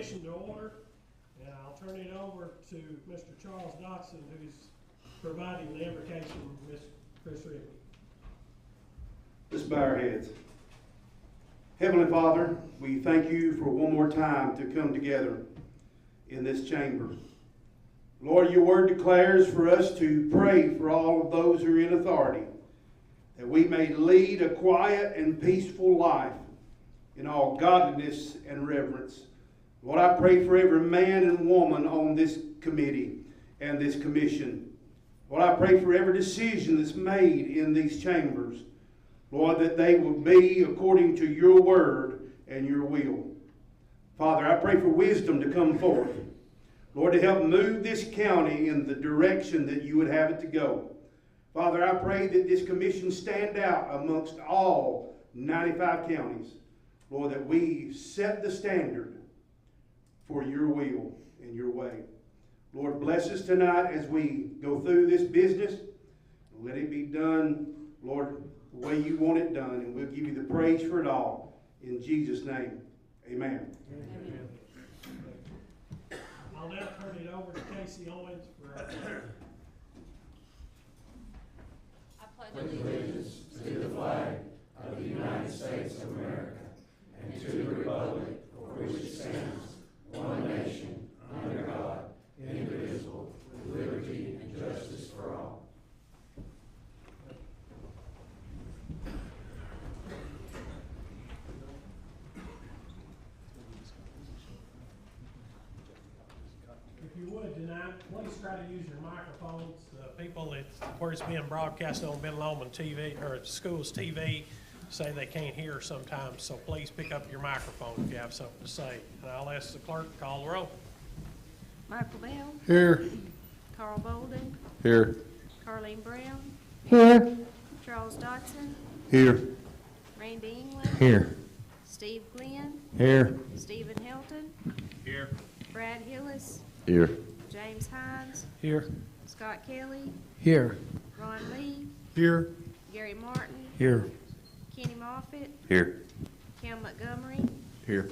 commission to order, and I'll turn it over to Mr. Charles Dotson, who's providing the invocation, Ms. Chris Ripley. Let's bow our heads. Heavenly Father, we thank you for one more time to come together in this chamber. Lord, your word declares for us to pray for all of those who are in authority, that we may lead a quiet and peaceful life in all godliness and reverence. Lord, I pray for every man and woman on this committee and this commission. Lord, I pray for every decision that's made in these chambers, Lord, that they will be according to your word and your will. Father, I pray for wisdom to come forth, Lord, to help move this county in the direction that you would have it to go. Father, I pray that this commission stand out amongst all 95 counties. Lord, that we set the standard for your will and your way. Lord, bless us tonight as we go through this business. Let it be done, Lord, the way you want it done, and we'll give you the praise for it all. In Jesus' name, amen. Amen. I'll now turn it over to Casey Owens for our prayer. I pledge allegiance to the flag of the United States of America and to the republic for which it stands, one nation, under God, indivisible, with liberty and justice for all. If you would tonight, please try to use your microphones. People where it's being broadcast on Ben Lomond TV or school's TV say they can't hear sometimes, so please pick up your microphone if you have something to say. And I'll ask the clerk to call the roll. Michael Bell. Here. Carl Bolden. Here. Carleen Brown. Here. Charles Dotson. Here. Randy England. Here. Steve Glenn. Here. Stephen Hilton. Here. Brad Hillis. Here. James Hines. Here. Scott Kelly. Here. Ron Lee. Here. Gary Martin. Here. Kenny Moffitt. Here. Cam Montgomery. Here.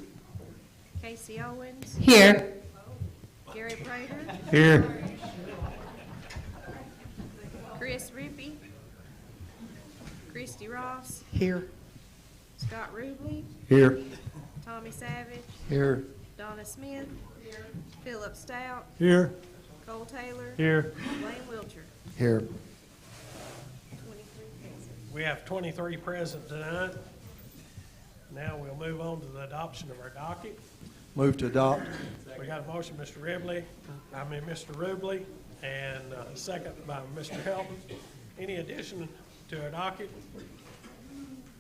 Casey Owens. Here. Gary Prater. Here. Chris Rippey. Christy Ross. Here. Scott Rubley. Here. Tommy Savage. Here. Donna Smith. Philip Stout. Here. Cole Taylor. Here. Blaine Wiltshire. Here. 23 present. We have 23 present tonight. Now we'll move on to the adoption of our docket. Move to adopt. We got a motion, Mr. Rubley, and a second by Mr. Helton. Any addition to our docket?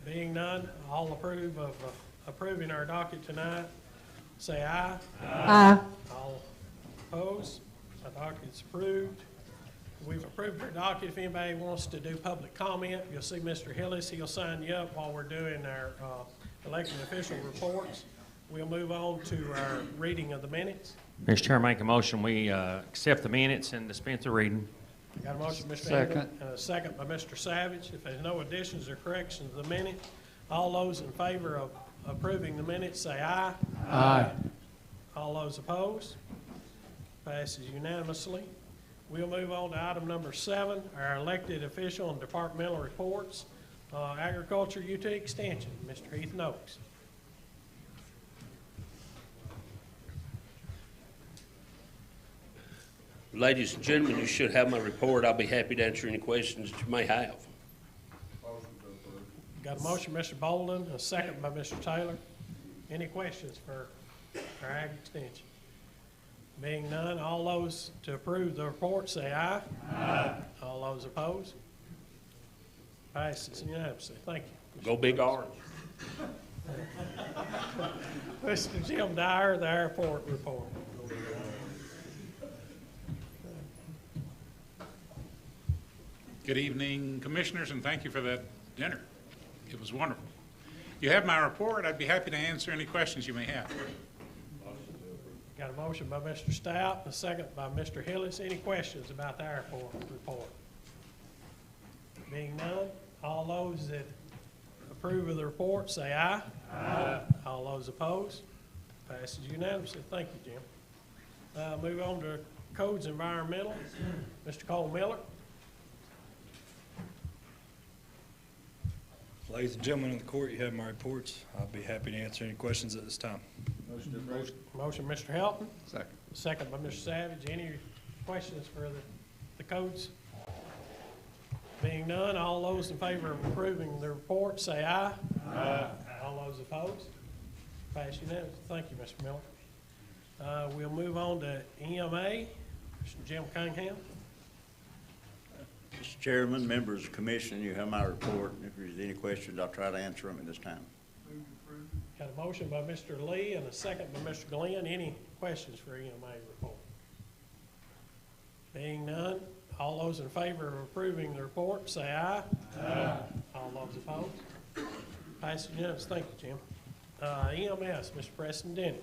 Being none, all approve of approving our docket tonight, say aye. Aye. All opposed? Our docket's approved. We've approved our docket. If anybody wants to do public comment, you'll see Mr. Hillis. He'll sign you up while we're doing our elected official reports. We'll move on to our reading of the minutes. Mr. Chair, make a motion, we accept the minutes and dispense the reading. Got a motion, Mr. Second. Hammond, and a second by Mr. Savage. If there's no additions or corrections to the minute, all those in favor of approving the minutes say aye. Aye. All those opposed? Passes unanimously. We'll move on to item number 7, our elected official and departmental reports. Agriculture UT Extension, Mr. Ethan Oaks. Ladies and gentlemen, you should have my report. I'll be happy to answer any questions that you may have. Got a motion, Mr. Bolden, a second by Mr. Taylor. Any questions for our Ag Extension? Being none, all those to approve the report say aye. Aye. All those opposed? Passes unanimously. Thank you. Go Big Orange. Mr. Jim Dyer, the airport report. Good evening, Commissioners, and thank you for that dinner. It was wonderful. You have my report. I'd be happy to answer any questions you may have. Got a motion by Mr. Stout, a second by Mr. Hillis. Any questions about the airport report? Being none, all those that approve of the report say aye. Aye. All those opposed? Passes unanimously. Thank you, Jim. Move on to Codes Environmental. Mr. Cole Miller. Ladies and gentlemen of the court, you have my reports. I'll be happy to answer any questions at this time. Motion, Mr. Helton. Second. Second by Mr. Savage. Any questions for the codes? Being none, all those in favor of approving the report, say aye. Aye. All those opposed? Pass unanimously. Thank you, Mr. Miller. We'll move on to EMA. Mr. Jim Cunningham. Mr. Chairman, members of the commission, you have my report. If there's any questions, I'll try to answer them at this time. Got a motion by Mr. Lee and a second by Mr. Glenn. Any questions for EMA report? Being none, all those in favor of approving the report, say aye. Aye. All those opposed? Passes unanimously. Thank you, Jim. EMS, Mr. Preston Denny.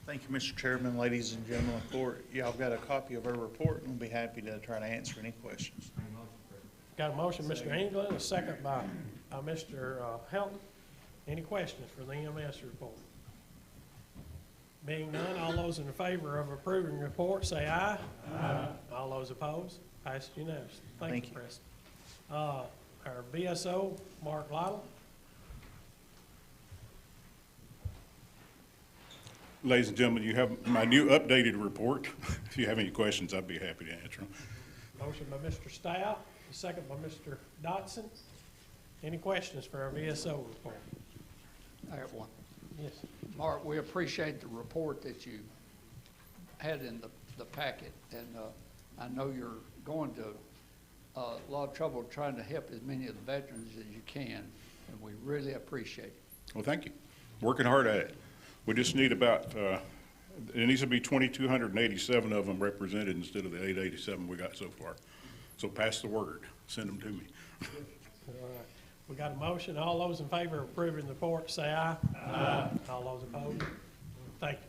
Thank you, Mr. Chairman, ladies and gentlemen of the court. Y'all got a copy of our report, and we'll be happy to try to answer any questions. Got a motion, Mr. England, a second by Mr. Helton. Any questions for the EMS report? Being none, all those in favor of approving the report, say aye. Aye. All those opposed? Passed unanimously. Thank you, Preston. Our BSO, Mark Lytle. Ladies and gentlemen, you have my new updated report. If you have any questions, I'd be happy to answer them. Motion by Mr. Stout, a second by Mr. Dotson. Any questions for our VSO report? I have one. Yes. Mark, we appreciate the report that you had in the packet, and I know you're going to a lot of trouble trying to help as many of the veterans as you can, and we really appreciate it. Well, thank you. Working hard at it. We just need about, it needs to be 2,287 of them represented instead of the 887 we got so far. So pass the word. Send them to me. All right. We got a motion. All those in favor of approving the report, say aye. Aye. All those opposed? Thank you,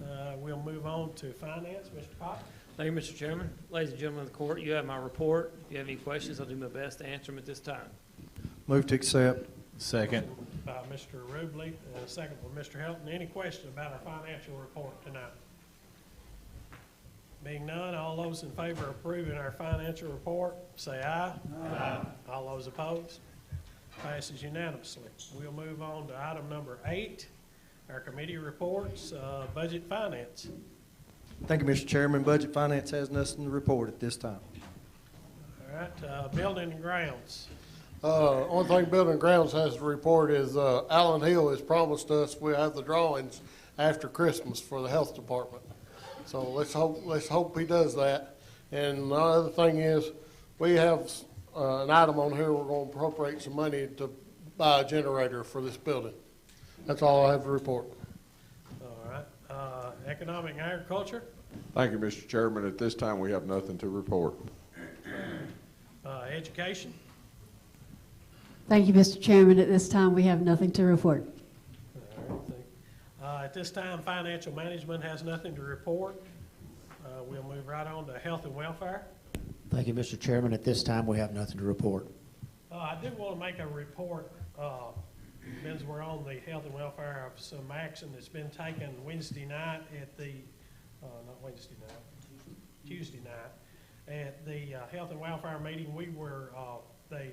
Mark. We'll move on to finance. Mr. Pop. Thank you, Mr. Chairman. Ladies and gentlemen of the court, you have my report. If you have any questions, I'll do my best to answer them at this time. Move to accept. Second. By Mr. Rubley and a second by Mr. Helton. Any question about our financial report tonight? Being none, all those in favor of approving our financial report, say aye. Aye. All those opposed? Passes unanimously. We'll move on to item number 8, our committee reports, budget finance. Thank you, Mr. Chairman. Budget Finance has nothing to report at this time. All right, building and grounds. Only thing Building and Grounds has to report is Alan Hill has promised us we'll have the drawings after Christmas for the health department. So let's hope he does that. And the other thing is we have an item on here, we're going to appropriate some money to buy a generator for this building. That's all I have to report. All right, economic and agriculture. Thank you, Mr. Chairman. At this time, we have nothing to report. Education. Thank you, Mr. Chairman. At this time, we have nothing to report. All right, at this time, financial management has nothing to report. We'll move right on to health and welfare. Thank you, Mr. Chairman. At this time, we have nothing to report. I did want to make a report, since we're on the health and welfare, of some action that's been taken Wednesday night at the, not Wednesday night, Tuesday night, at the health and welfare meeting. We were, they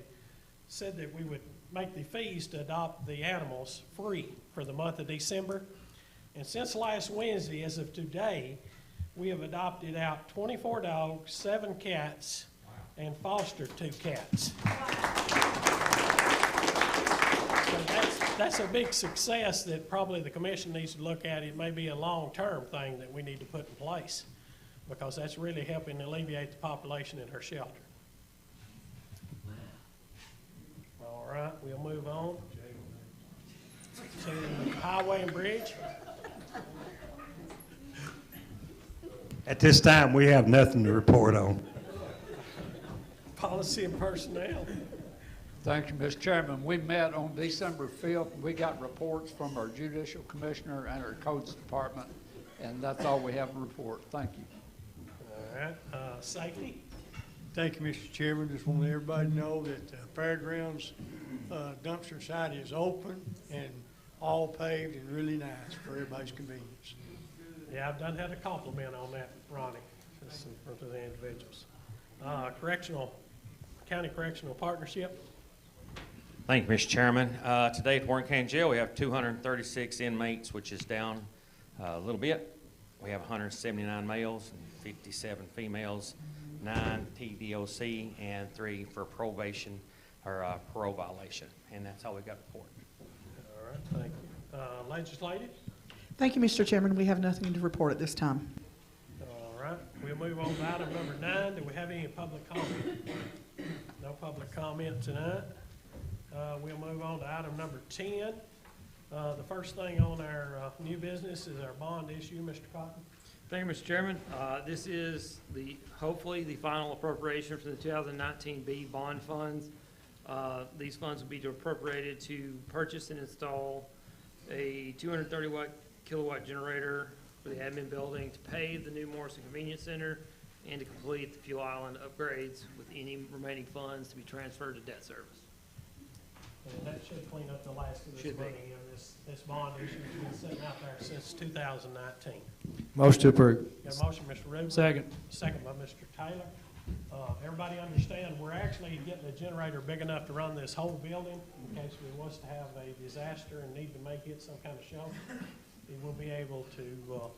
said that we would make the fees to adopt the animals free for the month of December. And since last Wednesday, as of today, we have adopted out 24 dogs, 7 cats, and fostered 2 cats. So that's a big success that probably the commission needs to look at. It may be a long-term thing that we need to put in place, because that's really helping alleviate the population in her shelter. All right, we'll move on to highway and bridge. At this time, we have nothing to report on. Policy and personnel. Thank you, Mr. Chairman. We met on December 5th. We got reports from our judicial commissioner and our codes department, and that's all we have to report. Thank you. All right, safety. Thank you, Mr. Chairman. Just want everybody to know that the Fairgrounds dumpster site is open and all paved and really nice for everybody's convenience. Yeah, I've done had a compliment on that, Ronnie, just in front of the individuals. County Correctional Partnership. Thank you, Mr. Chairman. Today at Warren County Jail, we have 236 inmates, which is down a little bit. We have 179 males and 57 females, 9 TDOC, and 3 for probation or parole violation. And that's all we've got to report. All right, thank you. Legislative. Thank you, Mr. Chairman. We have nothing to report at this time. All right, we'll move on to item number 9. Do we have any public comment? No public comment tonight. We'll move on to item number 10. The first thing on our new business is our bond issue. Mr. Cotton. Thank you, Mr. Chairman. This is hopefully the final appropriation for the 2019 B bond funds. These funds will be appropriated to purchase and install a 230 kilowatt generator for the admin building, to pave the new Morrison Convenience Center, and to complete the fuel island upgrades, with any remaining funds to be transferred to debt service. And that should clean up the last of this Should be. money in this bond issue that's been sitting out there since 2019. Motion to approve. Got a motion, Mr. Rubin. Second. Second by Mr. Taylor. Everybody understand, we're actually getting a generator big enough to run this whole building in case we was to have a disaster and need to make it some kind of shelter. We will be able to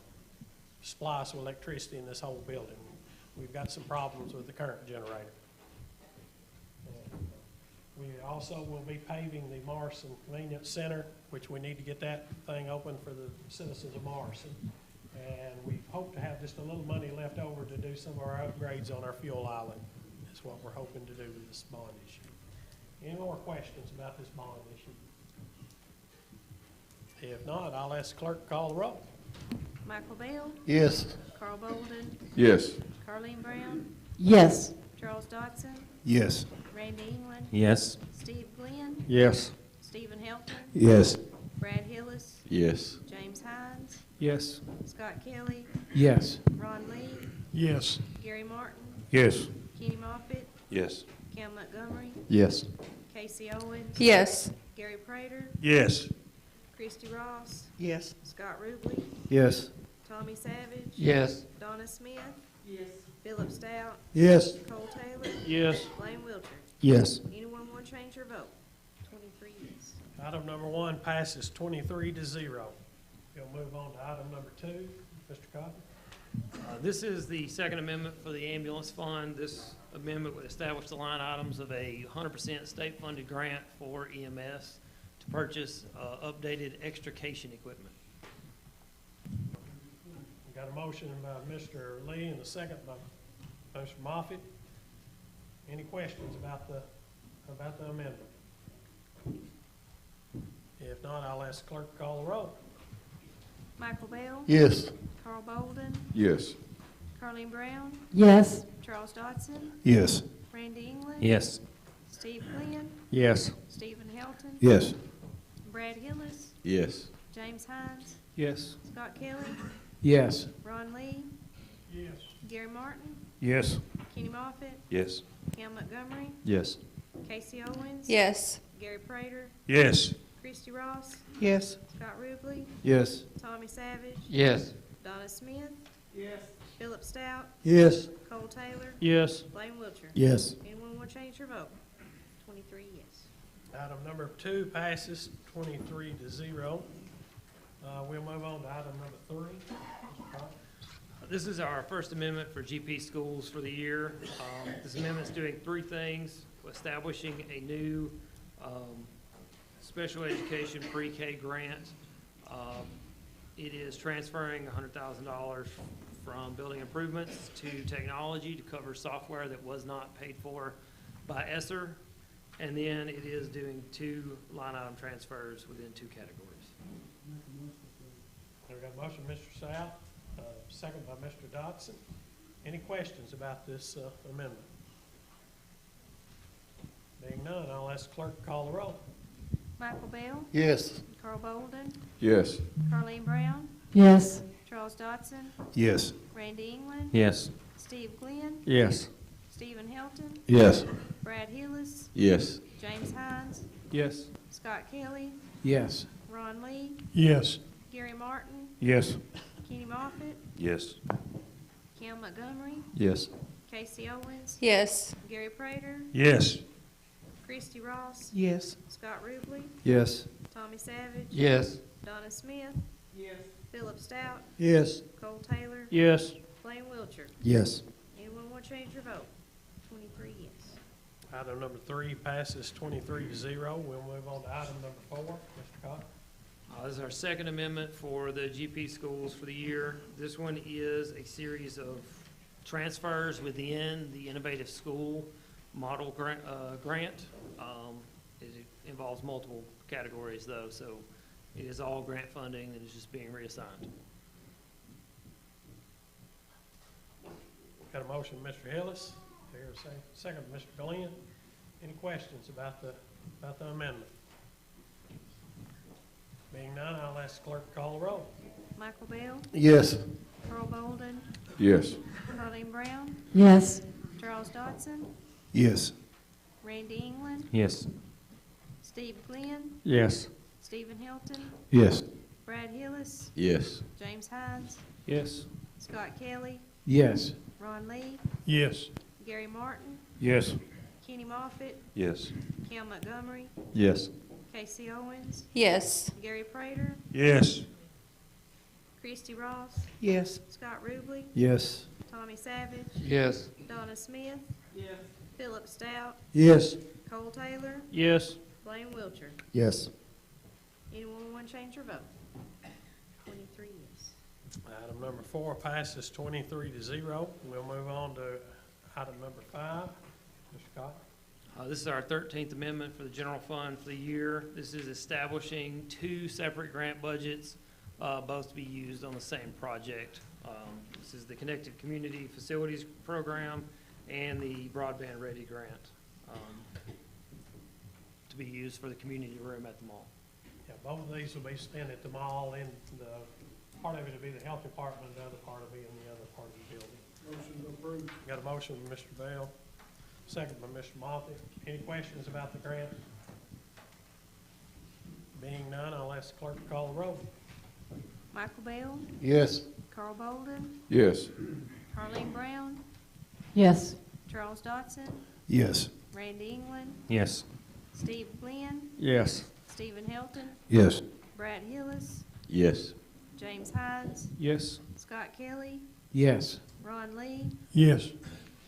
splice electricity in this whole building. We've got some problems with the current generator. We also will be paving the Morrison Convenience Center, which we need to get that thing open for the citizens of Morrison. And we hope to have just a little money left over to do some of our upgrades on our fuel island. That's what we're hoping to do with this bond issue. Any more questions about this bond issue? If not, I'll ask the clerk to call the roll. Michael Bell, Yes. Carl Bolden, Yes. Carleen Brown, Yes. Charles Dodson, Yes. Randy England, Yes. Steve Glenn, Yes. Stephen Helton, Yes. Brad Hillis, Yes. James Hines, Yes. Scott Kelly, Yes. Ron Lee, Yes. Gary Martin, Yes. Kenny Moffitt, Yes. Cam Montgomery, Yes. Casey Owens, Yes. Gary Prater, Yes. Christie Ross, Yes. Scott Ruble, Yes. Tommy Savage, Yes. Donna Smith, Philip Stout, Yes. Cole Taylor, Yes. Blaine Wiltshire. Yes. Anyone want to change their vote? 23 yes. Item number 1 passes 23-0. We'll move on to item number 2. Mr. Cotton. This is the second amendment for the ambulance fund. This amendment would establish the line items of a 100% state-funded grant for EMS to purchase updated extrication equipment. We got a motion by Mr. Lee and a second by Mr. Moffitt. Any questions about the amendment? If not, I'll ask the clerk to call the roll. Michael Bell, Yes. Carl Bolden, Yes. Carleen Brown, Yes. Charles Dodson, Yes. Randy England, Yes. Steve Glenn, Yes. Stephen Helton, Yes. Brad Hillis, Yes. James Hines, Yes. Scott Kelly, Yes. Ron Lee, Yes. Gary Martin, Yes. Kenny Moffitt, Yes. Cam Montgomery, Yes. Casey Owens, Yes. Gary Prater, Yes. Christie Ross, Yes. Scott Ruble, Yes. Tommy Savage, Yes. Donna Smith, Philip Stout, Yes. Cole Taylor, Yes. Blaine Wiltshire. Yes. Anyone want to change their vote? 23 yes. Item number 2 passes 23-0. We'll move on to item number 3. Mr. Cotton. This is our first amendment for GP schools for the year. This amendment's doing 3 things: establishing a new special education pre-K grant. It is transferring $100,000 from building improvements to technology to cover software that was not paid for by ESSER. And then it is doing 2 line item transfers within 2 categories. We've got a motion, Mr. South, second by Mr. Dodson. Any questions about this amendment? Being none, I'll ask the clerk to call the roll. Michael Bell, Yes. Carl Bolden, Yes. Carleen Brown, Yes. Charles Dodson, Yes. Randy England, Yes. Steve Glenn, Yes. Stephen Helton, Yes. Brad Hillis, Yes. James Hines, Yes. Scott Kelly, Yes. Ron Lee, Yes. Gary Martin, Yes. Kenny Moffitt, Yes. Cam Montgomery, Yes. Casey Owens, Yes. Gary Prater, Yes. Christie Ross, Yes. Scott Ruble, Yes. Tommy Savage, Yes. Donna Smith, Philip Stout, Yes. Cole Taylor, Yes. Blaine Wiltshire. Yes. Anyone want to change your vote? 23 yes. Item number 3 passes 23-0. We'll move on to item number 4. Mr. Cox. This is our second amendment for the GP schools for the year. This one is a series of transfers within the Innovative School Model Grant. It involves multiple categories though, so it is all grant funding that is just being reassigned. Got a motion, Mr. Hillis. Here, second, Mr. Glenn. Any questions about the amendment? Being none, I'll ask the clerk to call the roll. Michael Bell, Yes. Earl Bolden, Yes. Carleen Brown, Yes. Charles Dodson, Yes. Randy England, Yes. Steve Glenn, Yes. Stephen Hilton, Yes. Brad Hillis, Yes. James Hines, Yes. Scott Kelly, Yes. Ron Lee, Yes. Gary Martin, Yes. Kenny Moffitt, Yes. Cam Montgomery, Yes. Casey Owens, Yes. Gary Prater, Yes. Christie Ross, Yes. Scott Ruble, Yes. Tommy Savage, Yes. Donna Smith, Philip Stout, Yes. Cole Taylor, Yes. Blaine Wiltshire. Yes. Anyone want to change their vote? 23 yes. Item number 4 passes 23-0. We'll move on to item number 5. Mr. Cox. This is our 13th amendment for the general fund for the year. This is establishing 2 separate grant budgets, both to be used on the same project. This is the Connected Community Facilities Program and the Broadband Ready Grant to be used for the community room at the mall. Yeah, both of these will be spent at the mall, and the part of it will be the health department, the other part will be in the other part of the building. Motion approved. Got a motion from Mr. Bell, second by Mr. Moffitt. Any questions about the grant? Being none, I'll ask the clerk to call the roll. Michael Bell, Yes. Carl Bolden, Yes. Carleen Brown, Yes. Charles Dodson, Yes. Randy England, Yes. Steve Glenn, Yes. Stephen Helton, Yes. Brad Hillis, Yes. James Hines, Yes. Scott Kelly, Yes. Ron Lee, Yes.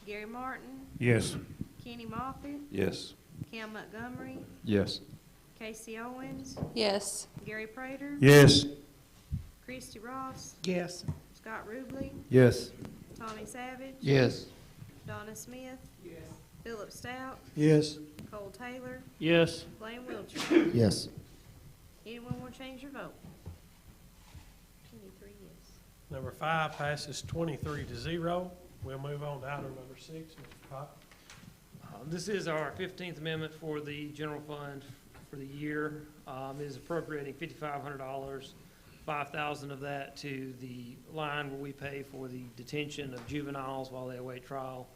Gary Martin, Yes. Kenny Moffitt, Yes. Cam Montgomery, Yes. Casey Owens, Yes. Gary Prater, Yes. Christie Ross, Yes. Scott Ruble, Yes. Tommy Savage, Yes. Donna Smith, Philip Stout, Yes. Cole Taylor, Yes. Blaine Wiltshire. Yes. Anyone want to change your vote? 23 yes. Number 5 passes 23-0. We'll move on to item number 6. Mr. Cox. This is our 15th amendment for the general fund for the year. It is appropriating $5,500, $5,000 of that to the line where we pay for the detention of juveniles while they await trial,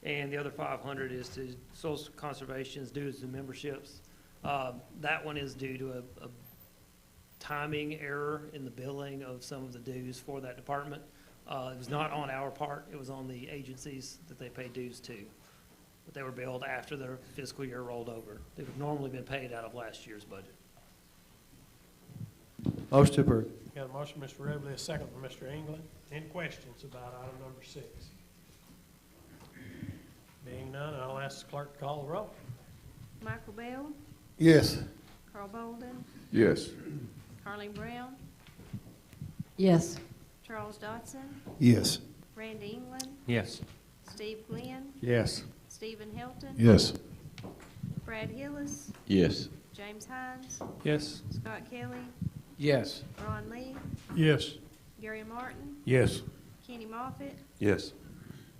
and the other $500 is to social conservation's dues and memberships. That one is due to a timing error in the billing of some of the dues for that department. It was not on our part, it was on the agencies that they pay dues to. But they were billed after their fiscal year rolled over. They would normally been paid out of last year's budget. Motion to approve. Got a motion, Mr. Ruble, a second from Mr. England. Any questions about item number 6? Being none, I'll ask the clerk to call the roll. Michael Bell, Yes. Carl Bolden, Yes. Carleen Brown, Yes. Charles Dodson, Yes. Randy England, Yes. Steve Glenn, Yes. Stephen Helton, Yes. Brad Hillis, Yes. James Hines, Yes. Scott Kelly, Yes. Ron Lee, Yes. Gary Martin, Yes. Kenny Moffitt, Yes.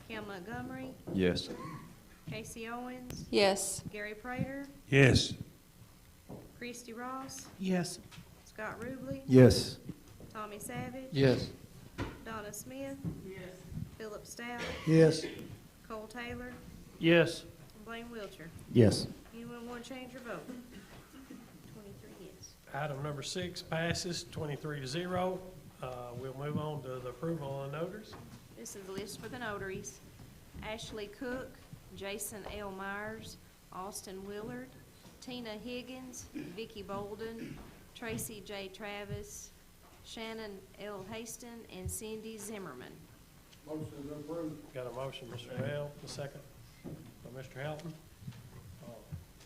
Cam Montgomery, Yes. Casey Owens, Yes. Gary Prater, Yes. Christie Ross, Yes. Scott Ruble, Yes. Tommy Savage, Yes. Donna Smith, Philip Stout, Yes. Cole Taylor, Yes. Blaine Wiltshire. Yes. Anyone want to change your vote? 23 yes. Item number 6 passes 23-0. We'll move on to the approval of the notaries. This is the list for the notaries. Ashley Cook, Jason L. Myers, Austin Willard, Tina Higgins, Vicky Bolden, Tracy J. Travis, Shannon L. Haston, and Cindy Zimmerman. Motion approved. Got a motion, Mr. Bell, a second by Mr. Helton.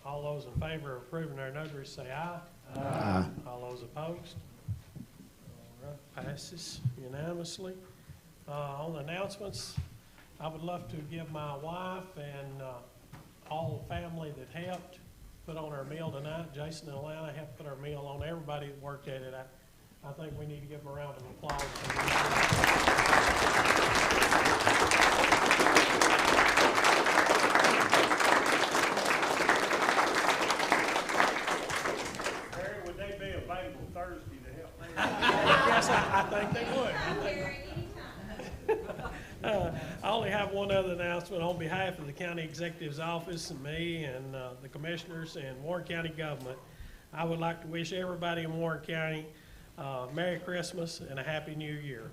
All those in favor of approving our notaries say aye. Aye. All those opposed? All right, passes unanimously. On the announcements, I would love to give my wife and all the family that helped put on our meal tonight. Jason and Alana helped put our meal on. Everybody that worked at it, I think we need to give them a round of applause. Harry, would they be available Thursday to help me? Yes, I think they would. I only have one other announcement on behalf of the county executive's office and me and the commissioners and Warren County government. I would like to wish everybody in Warren County Merry Christmas and a Happy New Year.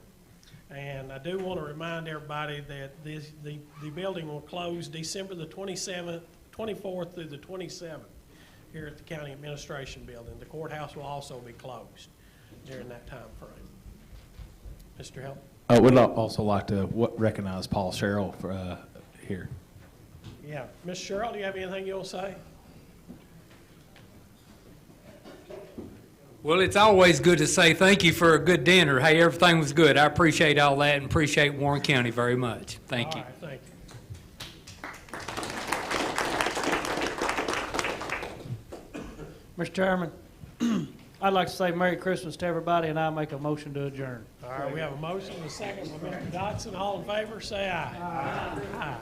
And I do want to remind everybody that the building will close December the 24th through the 27th here at the county administration building. The courthouse will also be closed during that time frame. Mr. Help. I would also like to recognize Paul Sherrill for here. Yeah. Ms. Sherrill, do you have anything you want to say? Well, it's always good to say thank you for a good dinner. Hey, everything was good. I appreciate all that and appreciate Warren County very much. Thank you. All right, thank you. Mr. Chairman, I'd like to say Merry Christmas to everybody, and I'll make a motion to adjourn. All right, we have a motion and a second by Mr. Dotson. All in favor, say aye. Aye. Aye.